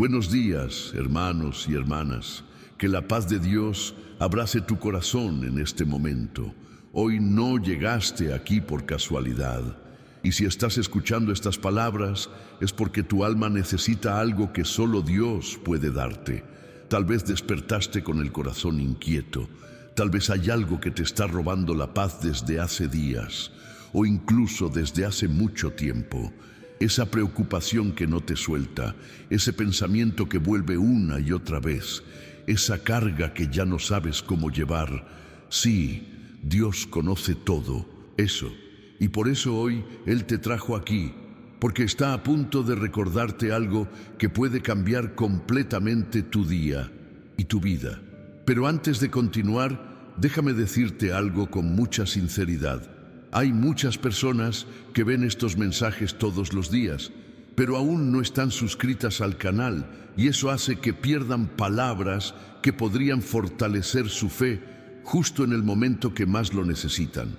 Buenos días, hermanos y hermanas. Que la paz de Dios abrace tu corazón en este momento. Hoy no llegaste aquí por casualidad. Y si estás escuchando estas palabras, es porque tu alma necesita algo que solo Dios puede darte. Tal vez despertaste con el corazón inquieto. Tal vez hay algo que te está robando la paz desde hace días, o incluso desde hace mucho tiempo. Esa preocupación que no te suelta, ese pensamiento que vuelve una y otra vez, esa carga que ya no sabes cómo llevar. Sí, Dios conoce todo eso, y por eso hoy Él te trajo aquí, porque está a punto de recordarte algo que puede cambiar completamente tu día y tu vida. Pero antes de continuar, déjame decirte algo con mucha sinceridad. Hay muchas personas que ven estos mensajes todos los días, pero aún no están suscritas al canal, y eso hace que pierdan palabras que podrían fortalecer su fe justo en el momento que más lo necesitan.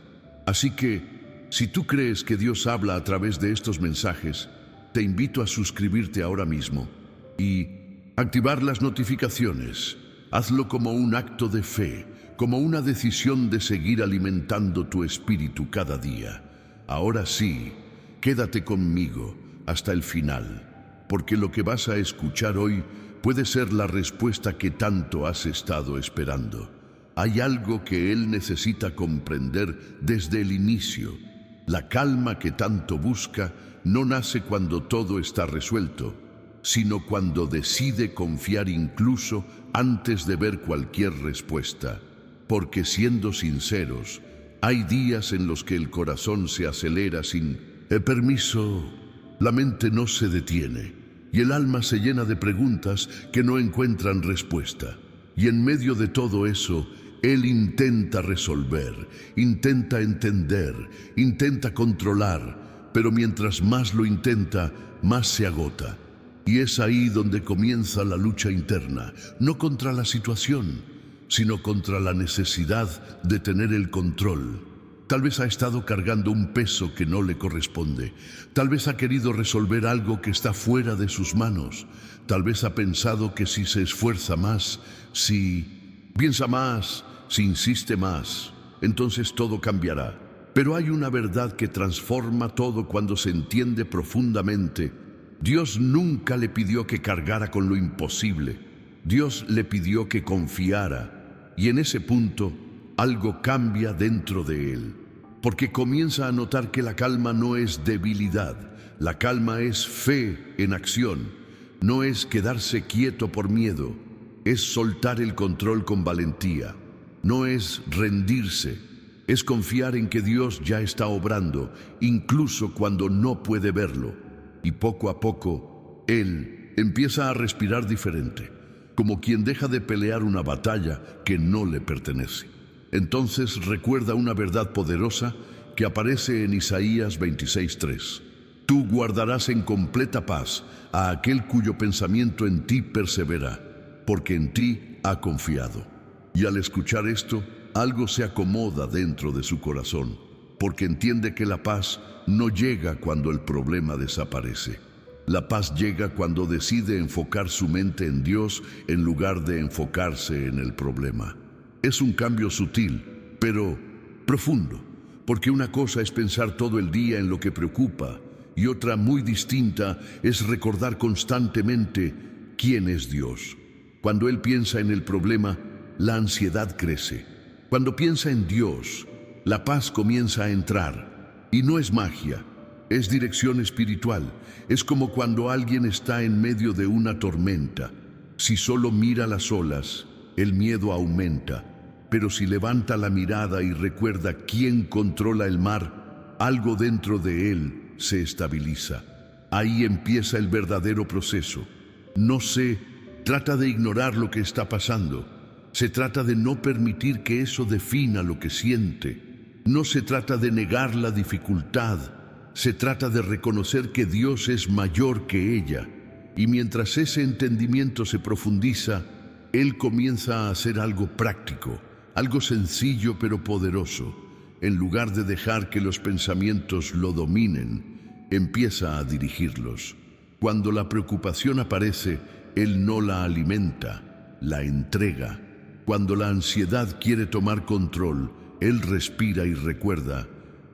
Así que, si tú crees que Dios habla a través de estos mensajes, te invito a suscribirte ahora mismo y activar las notificaciones. Hazlo como un acto de fe, como una decisión de seguir alimentando tu espíritu cada día. Ahora sí, quédate conmigo hasta el final, porque lo que vas a escuchar hoy puede ser la respuesta que tanto has estado esperando. Hay algo que Él necesita comprender desde el inicio. La calma que tanto busca no nace cuando todo está resuelto, sino cuando decide confiar incluso antes de ver cualquier respuesta. Porque siendo sinceros, hay días en los que el corazón se acelera sin permiso, la mente no se detiene y el alma se llena de preguntas que no encuentran respuesta. Y en medio de todo eso, Él intenta resolver, intenta entender, intenta controlar, pero mientras más lo intenta, más se agota. Y es ahí donde comienza la lucha interna, no contra la situación, sino contra la necesidad de tener el control. Tal vez ha estado cargando un peso que no le corresponde. Tal vez ha querido resolver algo que está fuera de sus manos. Tal vez ha pensado que si se esfuerza más, si piensa más, si insiste más, entonces todo cambiará. Pero hay una verdad que transforma todo cuando se entiende profundamente. Dios nunca le pidió que cargara con lo imposible. Dios le pidió que confiara. Y en ese punto, algo cambia dentro de él, porque comienza a notar que la calma no es debilidad, la calma es fe en acción, no es quedarse quieto por miedo, es soltar el control con valentía, no es rendirse, es confiar en que Dios ya está obrando, incluso cuando no puede verlo, y poco a poco, él empieza a respirar diferente, como quien deja de pelear una batalla que no le pertenece. Entonces recuerda una verdad poderosa que aparece en Isaías 26:3. Tú guardarás en completa paz a aquel cuyo pensamiento en ti persevera, porque en ti ha confiado. Y al escuchar esto, algo se acomoda dentro de su corazón, porque entiende que la paz no llega cuando el problema desaparece. La paz llega cuando decide enfocar su mente en Dios en lugar de enfocarse en el problema. Es un cambio sutil, pero profundo, porque una cosa es pensar todo el día en lo que preocupa y otra muy distinta es recordar constantemente quién es Dios. Cuando él piensa en el problema, la ansiedad crece. Cuando piensa en Dios, la paz comienza a entrar. Y no es magia. Es dirección espiritual. Es como cuando alguien está en medio de una tormenta. Si solo mira las olas, el miedo aumenta. Pero si levanta la mirada y recuerda quién controla el mar, algo dentro de él se estabiliza. Ahí empieza el verdadero proceso. No se trata de ignorar lo que está pasando. Se trata de no permitir que eso defina lo que siente. No se trata de negar la dificultad. Se trata de reconocer que Dios es mayor que ella. Y mientras ese entendimiento se profundiza, Él comienza a hacer algo práctico, algo sencillo pero poderoso. En lugar de dejar que los pensamientos lo dominen, empieza a dirigirlos. Cuando la preocupación aparece, Él no la alimenta, la entrega. Cuando la ansiedad quiere tomar control, Él respira y recuerda,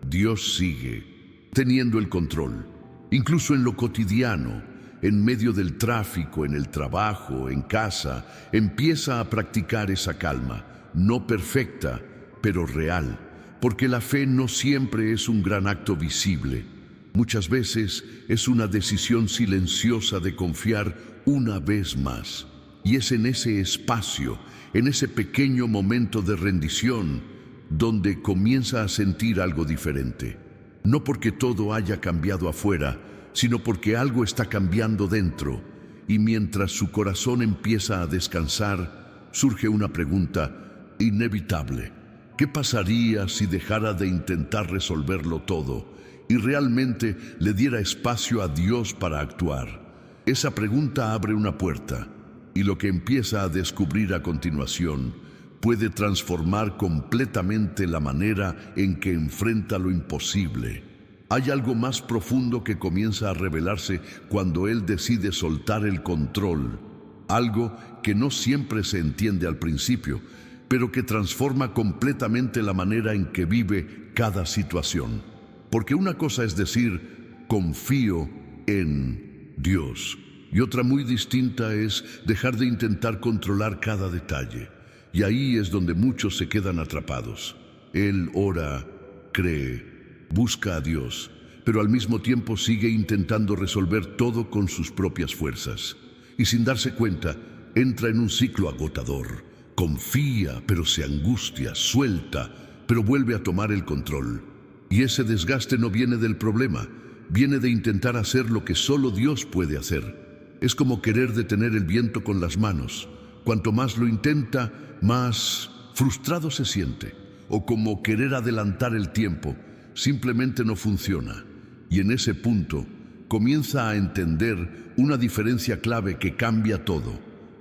Dios sigue teniendo el control. Incluso en lo cotidiano, en medio del tráfico, en el trabajo, en casa, empieza a practicar esa calma, no perfecta, pero real, porque la fe no siempre es un gran acto visible. Muchas veces es una decisión silenciosa de confiar una vez más. Y es en ese espacio, en ese pequeño momento de rendición, donde comienza a sentir algo diferente. No porque todo haya cambiado afuera, sino porque algo está cambiando dentro. Y mientras su corazón empieza a descansar, surge una pregunta inevitable. ¿Qué pasaría si dejara de intentar resolverlo todo y realmente le diera espacio a Dios para actuar? Esa pregunta abre una puerta, y lo que empieza a descubrir a continuación puede transformar completamente la manera en que enfrenta lo imposible. Hay algo más profundo que comienza a revelarse cuando él decide soltar el control, algo que no siempre se entiende al principio, pero que transforma completamente la manera en que vive cada situación. Porque una cosa es decir, confío en Dios, y otra muy distinta es dejar de intentar controlar cada detalle. Y ahí es donde muchos se quedan atrapados. Él ora, cree, busca a Dios, pero al mismo tiempo sigue intentando resolver todo con sus propias fuerzas. Y sin darse cuenta, entra en un ciclo agotador. Confía, pero se angustia, suelta, pero vuelve a tomar el control. Y ese desgaste no viene del problema, viene de intentar hacer lo que solo Dios puede hacer. Es como querer detener el viento con las manos. Cuanto más lo intenta, más frustrado se siente. O como querer adelantar el tiempo, simplemente no funciona. Y en ese punto, comienza a entender una diferencia clave que cambia todo.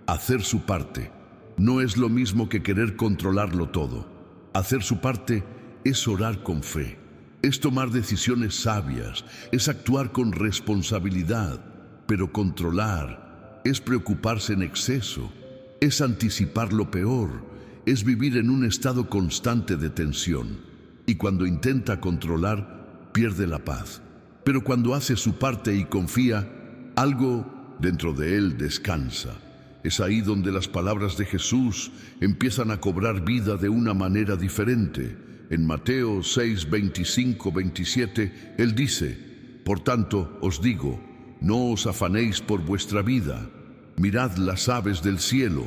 Hacer su parte no es lo mismo que querer controlarlo todo. Hacer su parte es orar con fe, es tomar decisiones sabias, es actuar con responsabilidad. Pero controlar es preocuparse en exceso, es anticipar lo peor, es vivir en un estado constante de tensión. Y cuando intenta controlar, pierde la paz. Pero cuando hace su parte y confía, algo dentro de él descansa. Es ahí donde las palabras de Jesús empiezan a cobrar vida de una manera diferente. En Mateo 6, 25, 27, Él dice, por tanto os digo, no os afanéis por vuestra vida. Mirad las aves del cielo,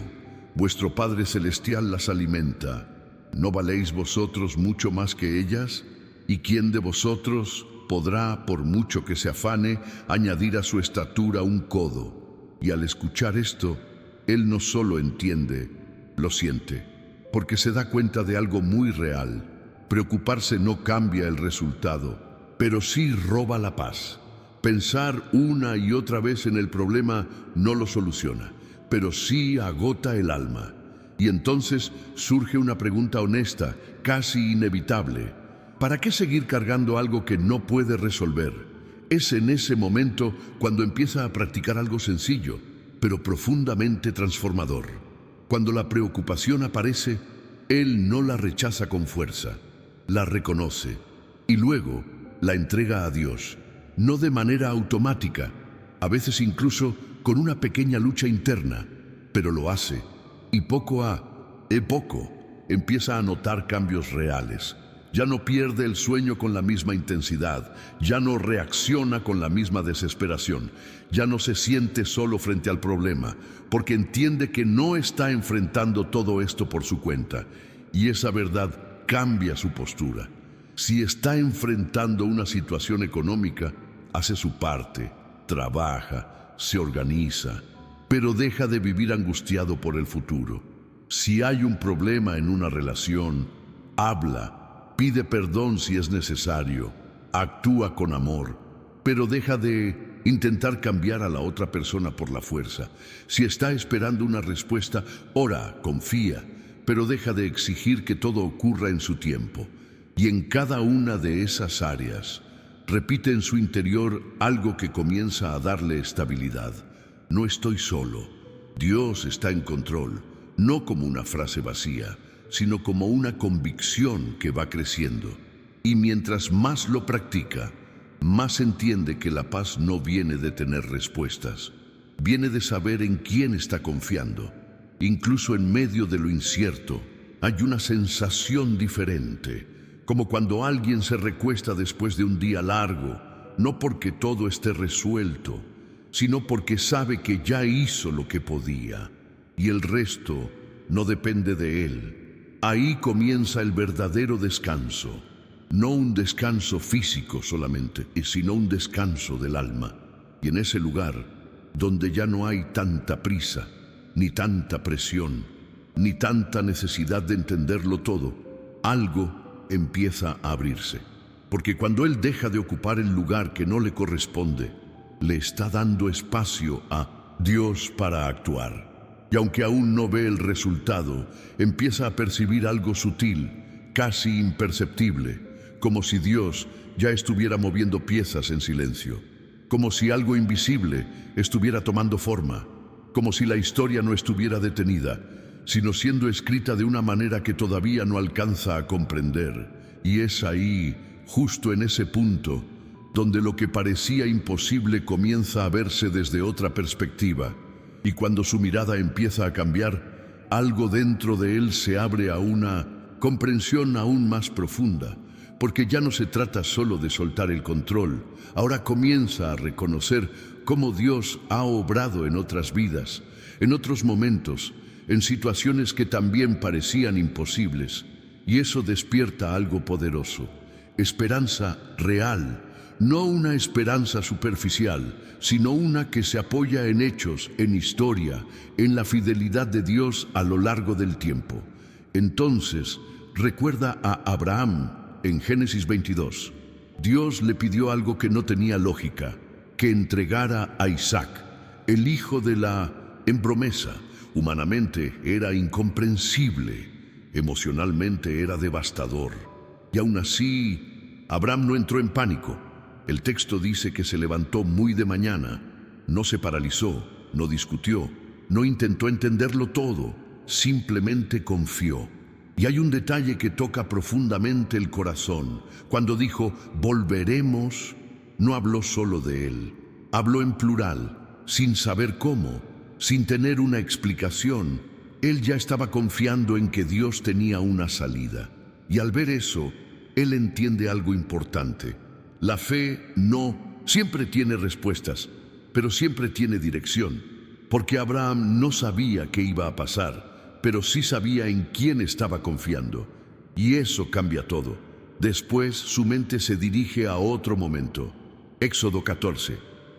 vuestro Padre Celestial las alimenta. ¿No valéis vosotros mucho más que ellas? ¿Y quién de vosotros podrá, por mucho que se afane, añadir a su estatura un codo? Y al escuchar esto, él no solo entiende, lo siente, porque se da cuenta de algo muy real. Preocuparse no cambia el resultado, pero sí roba la paz. Pensar una y otra vez en el problema no lo soluciona, pero sí agota el alma. Y entonces surge una pregunta honesta, casi inevitable. ¿Para qué seguir cargando algo que no puede resolver? Es en ese momento cuando empieza a practicar algo sencillo, pero profundamente transformador. Cuando la preocupación aparece, él no la rechaza con fuerza, la reconoce y luego la entrega a Dios. No de manera automática, a veces incluso con una pequeña lucha interna, pero lo hace, y poco a poco empieza a notar cambios reales. Ya no pierde el sueño con la misma intensidad, ya no reacciona con la misma desesperación, ya no se siente solo frente al problema, porque entiende que no está enfrentando todo esto por su cuenta, y esa verdad cambia su postura. Si está enfrentando una situación económica, hace su parte, trabaja, se organiza, pero deja de vivir angustiado por el futuro. Si hay un problema en una relación, habla, pide perdón si es necesario, actúa con amor, pero deja de intentar cambiar a la otra persona por la fuerza. Si está esperando una respuesta, ora, confía, pero deja de exigir que todo ocurra en su tiempo. Y en cada una de esas áreas, repite en su interior algo que comienza a darle estabilidad. No estoy solo, Dios está en control, no como una frase vacía, sino como una convicción que va creciendo. Y mientras más lo practica, más entiende que la paz no viene de tener respuestas, viene de saber en quién está confiando. Incluso en medio de lo incierto, hay una sensación diferente, como cuando alguien se recuesta después de un día largo, no porque todo esté resuelto, sino porque sabe que ya hizo lo que podía, y el resto no depende de él. Ahí comienza el verdadero descanso. No un descanso físico solamente, sino un descanso del alma. Y en ese lugar, donde ya no hay tanta prisa, ni tanta presión, ni tanta necesidad de entenderlo todo, algo empieza a abrirse. Porque cuando él deja de ocupar el lugar que no le corresponde, le está dando espacio a Dios para actuar. Y aunque aún no ve el resultado, empieza a percibir algo sutil, casi imperceptible, como si Dios ya estuviera moviendo piezas en silencio, como si algo invisible estuviera tomando forma, como si la historia no estuviera detenida, sino siendo escrita de una manera que todavía no alcanza a comprender. Y es ahí, justo en ese punto, donde lo que parecía imposible comienza a verse desde otra perspectiva, y cuando su mirada empieza a cambiar, algo dentro de él se abre a una comprensión aún más profunda, porque ya no se trata solo de soltar el control, ahora comienza a reconocer cómo Dios ha obrado en otras vidas, en otros momentos, en situaciones que también parecían imposibles, y eso despierta algo poderoso, esperanza real, no una esperanza superficial, sino una que se apoya en hechos, en historia, en la fidelidad de Dios a lo largo del tiempo. Entonces, recuerda a Abraham. En Génesis 22, Dios le pidió algo que no tenía lógica, que entregara a Isaac, el hijo de la promesa. Humanamente era incomprensible, emocionalmente era devastador. Y aún así, Abraham no entró en pánico. El texto dice que se levantó muy de mañana, no se paralizó, no discutió, no intentó entenderlo todo, simplemente confió. Y hay un detalle que toca profundamente el corazón. Cuando dijo, volveremos, no habló solo de él. Habló en plural, sin saber cómo, sin tener una explicación. Él ya estaba confiando en que Dios tenía una salida. Y al ver eso, él entiende algo importante. La fe no siempre tiene respuestas, pero siempre tiene dirección. Porque Abraham no sabía qué iba a pasar, pero sí sabía en quién estaba confiando. Y eso cambia todo. Después su mente se dirige a otro momento. Éxodo 14.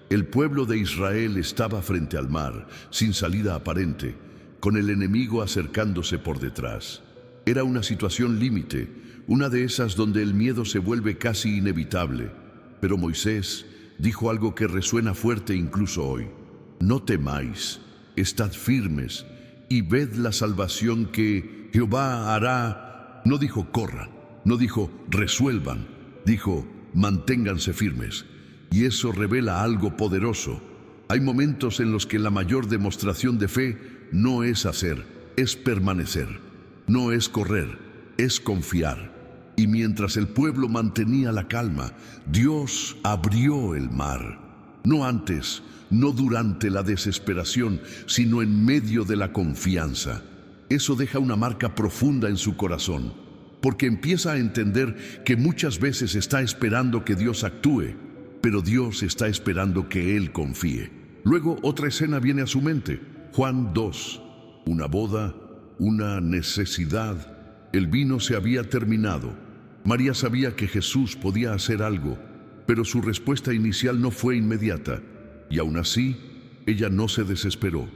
El pueblo de Israel estaba frente al mar, sin salida aparente, con el enemigo acercándose por detrás. Era una situación límite, una de esas donde el miedo se vuelve casi inevitable. Pero Moisés dijo algo que resuena fuerte incluso hoy. No temáis, estad firmes, y ved la salvación que Jehová hará. No dijo corran, no dijo resuelvan, dijo manténganse firmes. Y eso revela algo poderoso. Hay momentos en los que la mayor demostración de fe no es hacer, es permanecer. No es correr, es confiar. Y mientras el pueblo mantenía la calma, Dios abrió el mar. No antes, no durante la desesperación, sino en medio de la confianza. Eso deja una marca profunda en su corazón, porque empieza a entender que muchas veces está esperando que Dios actúe, pero Dios está esperando que Él confíe. Luego otra escena viene a su mente. Juan 2. Una boda, una necesidad. El vino se había terminado. María sabía que Jesús podía hacer algo, pero su respuesta inicial no fue inmediata. Y aún así, ella no se desesperó,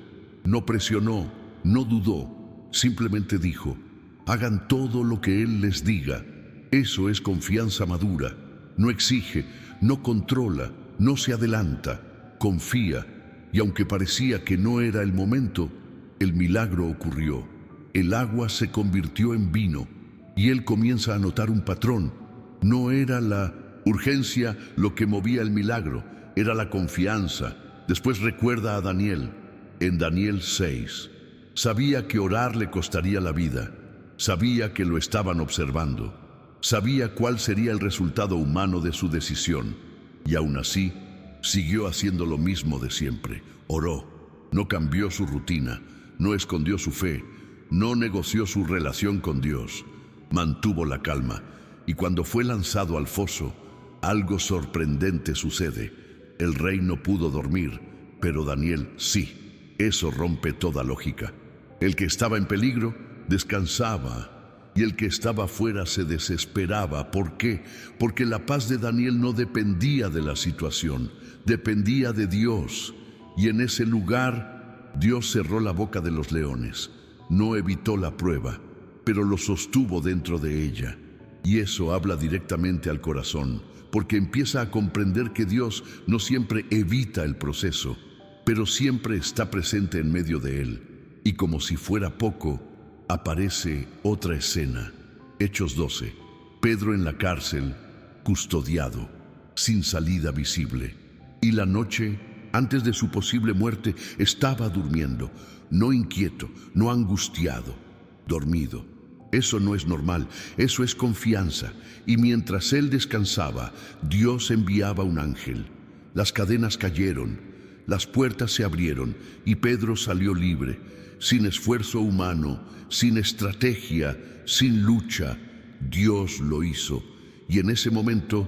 no presionó, no dudó, simplemente dijo, hagan todo lo que Él les diga. Eso es confianza madura. No exige, no controla, no se adelanta, confía. Y aunque parecía que no era el momento, el milagro ocurrió. El agua se convirtió en vino y él comienza a notar un patrón. No era la urgencia lo que movía el milagro, era la confianza. Después recuerda a Daniel. en Daniel 6. Sabía que orar le costaría la vida. Sabía que lo estaban observando. Sabía cuál sería el resultado humano de su decisión. Y aún así, siguió haciendo lo mismo de siempre. Oró. No cambió su rutina. No escondió su fe. No negoció su relación con Dios. Mantuvo la calma. Y cuando fue lanzado al foso, algo sorprendente sucede. El rey no pudo dormir, pero Daniel sí. Eso rompe toda lógica. El que estaba en peligro descansaba y el que estaba fuera se desesperaba. ¿Por qué? Porque la paz de Daniel no dependía de la situación, dependía de Dios. Y en ese lugar, Dios cerró la boca de los leones. No evitó la prueba, pero lo sostuvo dentro de ella. Y eso habla directamente al corazón, porque empieza a comprender que Dios no siempre evita el proceso, pero siempre está presente en medio de él. Y como si fuera poco, aparece otra escena. Hechos 12. Pedro en la cárcel, custodiado, sin salida visible. Y la noche, antes de su posible muerte, estaba durmiendo, no inquieto, no angustiado, dormido. Eso no es normal, eso es confianza. Y mientras él descansaba, Dios enviaba un ángel. Las cadenas cayeron, las puertas se abrieron y Pedro salió libre, sin esfuerzo humano, sin estrategia, sin lucha. Dios lo hizo. Y en ese momento,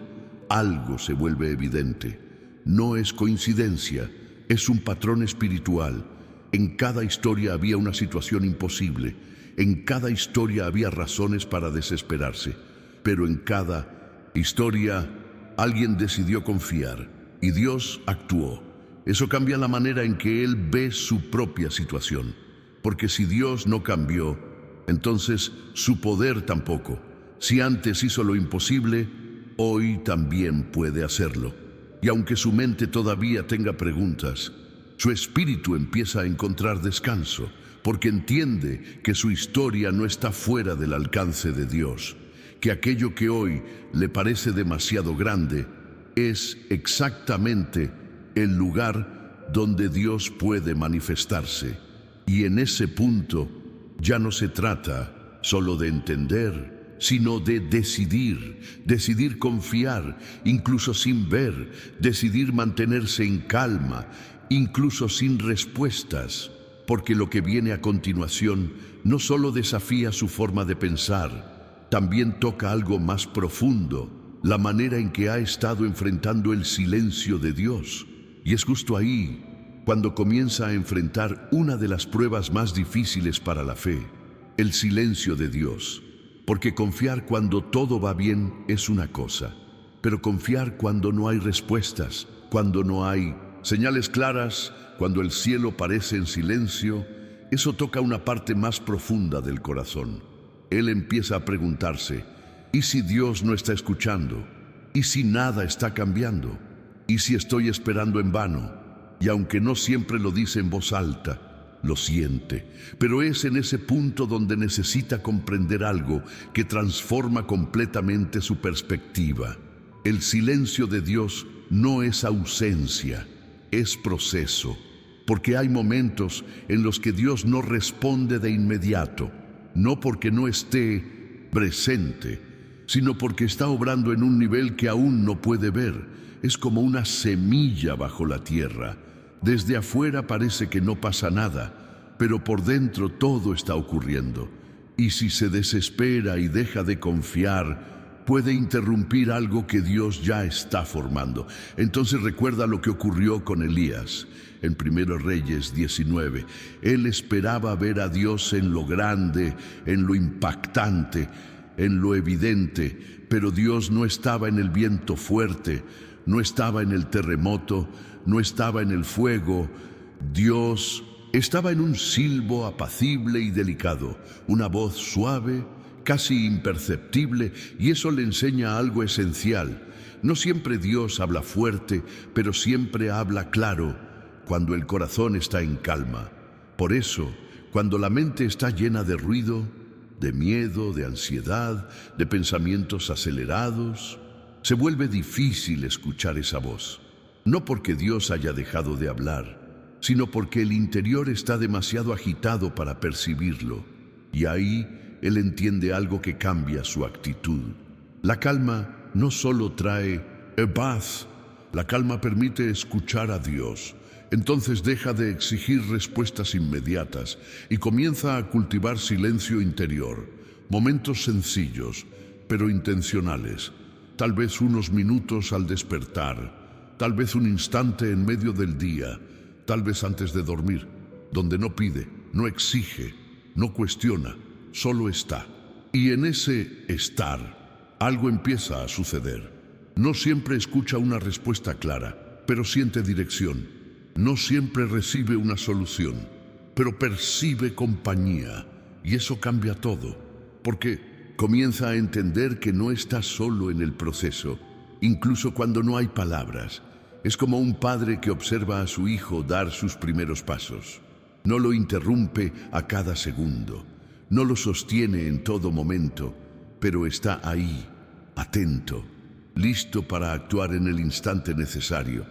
algo se vuelve evidente. No es coincidencia, es un patrón espiritual. En cada historia había una situación imposible. En cada historia había razones para desesperarse, pero en cada historia alguien decidió confiar y Dios actuó. Eso cambia la manera en que Él ve su propia situación, porque si Dios no cambió, entonces su poder tampoco. Si antes hizo lo imposible, hoy también puede hacerlo. Y aunque su mente todavía tenga preguntas, su espíritu empieza a encontrar descanso, porque entiende que su historia no está fuera del alcance de Dios, que aquello que hoy le parece demasiado grande es exactamente el lugar donde Dios puede manifestarse. Y en ese punto ya no se trata solo de entender, sino de decidir confiar, incluso sin ver, decidir mantenerse en calma, incluso sin respuestas. Porque lo que viene a continuación no solo desafía su forma de pensar, también toca algo más profundo, la manera en que ha estado enfrentando el silencio de Dios. Y es justo ahí cuando comienza a enfrentar una de las pruebas más difíciles para la fe, el silencio de Dios. Porque confiar cuando todo va bien es una cosa, pero confiar cuando no hay respuestas, cuando no hay señales claras, cuando el cielo parece en silencio, eso toca una parte más profunda del corazón. Él empieza a preguntarse, ¿y si Dios no está escuchando? ¿Y si nada está cambiando? ¿Y si estoy esperando en vano? Y aunque no siempre lo dice en voz alta, lo siente, pero es en ese punto donde necesita comprender algo que transforma completamente su perspectiva. El silencio de Dios no es ausencia, es proceso. Porque hay momentos en los que Dios no responde de inmediato, no porque no esté presente, sino porque está obrando en un nivel que aún no puede ver. Es como una semilla bajo la tierra. Desde afuera parece que no pasa nada, pero por dentro todo está ocurriendo. Y si se desespera y deja de confiar, puede interrumpir algo que Dios ya está formando. Entonces recuerda lo que ocurrió con Elías. En 1 Reyes 19, él esperaba ver a Dios en lo grande, en lo impactante, en lo evidente, pero Dios no estaba en el viento fuerte, no estaba en el terremoto, no estaba en el fuego. Dios estaba en un silbo apacible y delicado, una voz suave, casi imperceptible, y eso le enseña algo esencial. No siempre Dios habla fuerte, pero siempre habla claro cuando el corazón está en calma. Por eso, cuando la mente está llena de ruido, de miedo, de ansiedad, de pensamientos acelerados, se vuelve difícil escuchar esa voz. No porque Dios haya dejado de hablar, sino porque el interior está demasiado agitado para percibirlo. Y ahí él entiende algo que cambia su actitud. La calma no solo trae paz, la calma permite escuchar a Dios. Entonces deja de exigir respuestas inmediatas y comienza a cultivar silencio interior, momentos sencillos, pero intencionales. Tal vez unos minutos al despertar, tal vez un instante en medio del día, tal vez antes de dormir, donde no pide, no exige, no cuestiona, solo está. Y en ese estar, algo empieza a suceder. No siempre escucha una respuesta clara, pero siente dirección. No siempre recibe una solución, pero percibe compañía. Y eso cambia todo, porque comienza a entender que no está solo en el proceso, incluso cuando no hay palabras. Es como un padre que observa a su hijo dar sus primeros pasos. No lo interrumpe a cada segundo, no lo sostiene en todo momento, pero está ahí, atento, listo para actuar en el instante necesario.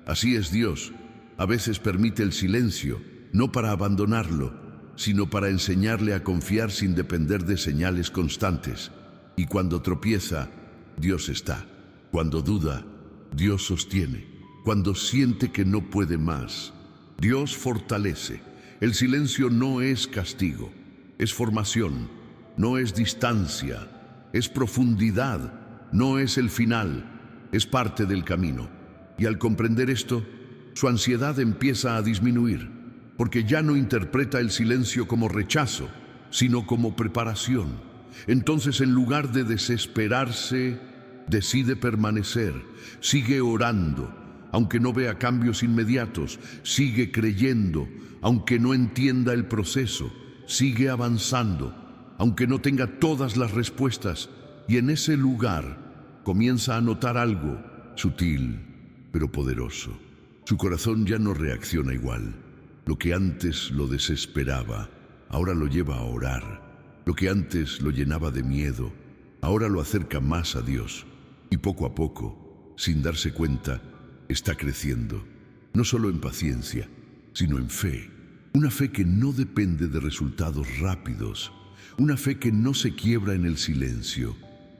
Así es Dios. A veces permite el silencio, no para abandonarlo, sino para enseñarle a confiar sin depender de señales constantes. Y cuando tropieza, Dios está. Cuando duda, Dios sostiene. Cuando siente que no puede más, Dios fortalece. El silencio no es castigo, es formación, no es distancia, es profundidad, no es el final, es parte del camino. Y al comprender esto, su ansiedad empieza a disminuir, porque ya no interpreta el silencio como rechazo, sino como preparación. Entonces, en lugar de desesperarse, decide permanecer, sigue orando, aunque no vea cambios inmediatos, sigue creyendo, aunque no entienda el proceso, sigue avanzando, aunque no tenga todas las respuestas, y en ese lugar comienza a notar algo sutil, pero poderoso. Su corazón ya no reacciona igual. Lo que antes lo desesperaba, ahora lo lleva a orar. Lo que antes lo llenaba de miedo, ahora lo acerca más a Dios. Y poco a poco, sin darse cuenta, está creciendo. No solo en paciencia, sino en fe. Una fe que no depende de resultados rápidos. Una fe que no se quiebra en el silencio.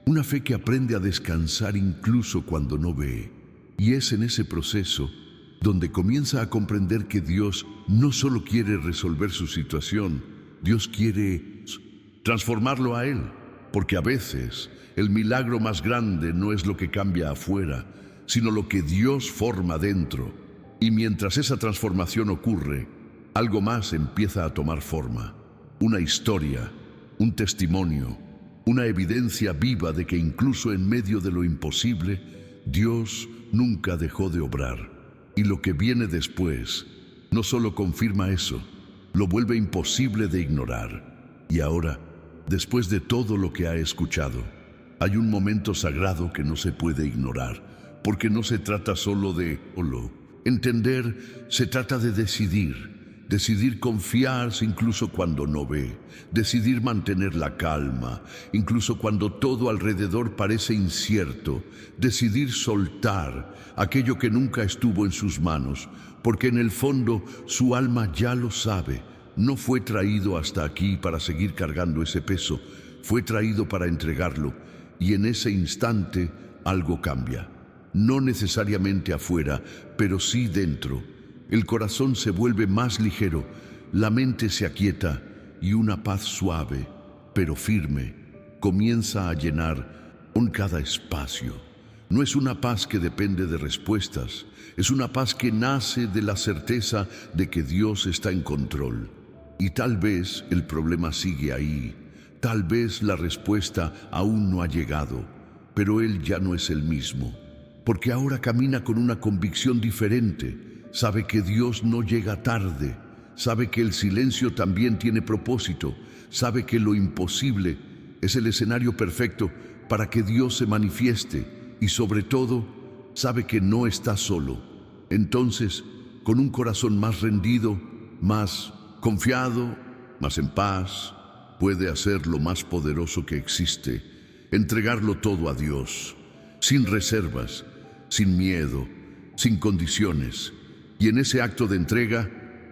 Una fe que aprende a descansar incluso cuando no ve. Y es en ese proceso donde comienza a comprender que Dios no solo quiere resolver su situación, Dios quiere transformarlo a Él, porque a veces el milagro más grande no es lo que cambia afuera, sino lo que Dios forma dentro. Y mientras esa transformación ocurre, algo más empieza a tomar forma, una historia, un testimonio, una evidencia viva de que incluso en medio de lo imposible, Dios nunca dejó de obrar. Y lo que viene después no solo confirma eso, lo vuelve imposible de ignorar. Y ahora, después de todo lo que ha escuchado, hay un momento sagrado que no se puede ignorar, porque no se trata solo de entender, se trata de decidir confiarse incluso cuando no ve, decidir mantener la calma, incluso cuando todo alrededor parece incierto, decidir soltar aquello que nunca estuvo en sus manos, porque en el fondo su alma ya lo sabe. No fue traído hasta aquí para seguir cargando ese peso, fue traído para entregarlo, y en ese instante algo cambia. No necesariamente afuera, pero sí dentro. El corazón se vuelve más ligero, la mente se aquieta y una paz suave, pero firme, comienza a llenar cada espacio. No es una paz que depende de respuestas, es una paz que nace de la certeza de que Dios está en control. Y tal vez el problema sigue ahí, tal vez la respuesta aún no ha llegado, pero Él ya no es el mismo, porque ahora camina con una convicción diferente. Sabe que Dios no llega tarde, sabe que el silencio también tiene propósito, sabe que lo imposible es el escenario perfecto para que Dios se manifieste y sobre todo, sabe que no está solo. Entonces, con un corazón más rendido, más confiado, más en paz, puede hacer lo más poderoso que existe, entregarlo todo a Dios, sin reservas, sin miedo, sin condiciones. Y en ese acto de entrega,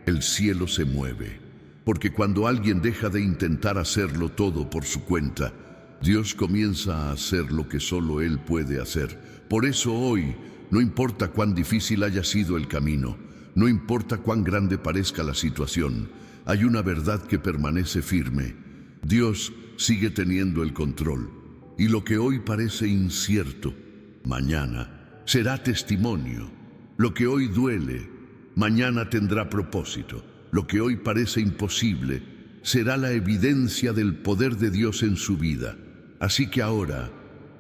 el cielo se mueve. Porque cuando alguien deja de intentar hacerlo todo por su cuenta, Dios comienza a hacer lo que solo Él puede hacer. Por eso hoy, no importa cuán difícil haya sido el camino, no importa cuán grande parezca la situación, hay una verdad que permanece firme. Dios sigue teniendo el control. Y lo que hoy parece incierto, mañana será testimonio. Lo que hoy duele, mañana tendrá propósito. Lo que hoy parece imposible, será la evidencia del poder de Dios en su vida. Así que ahora,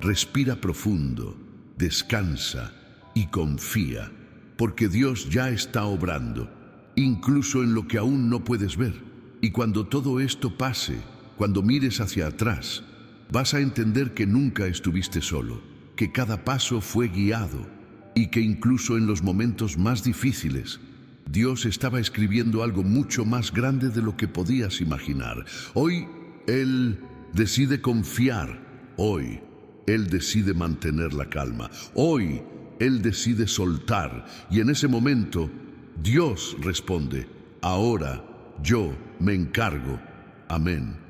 respira profundo, descansa y confía, porque Dios ya está obrando, incluso en lo que aún no puedes ver. Y cuando todo esto pase, cuando mires hacia atrás, vas a entender que nunca estuviste solo, que cada paso fue guiado y que incluso en los momentos más difíciles, Dios estaba escribiendo algo mucho más grande de lo que podías imaginar. Hoy Él decide confiar. Hoy Él decide mantener la calma. Hoy Él decide soltar. Y en ese momento, Dios responde: ahora yo me encargo. Amén.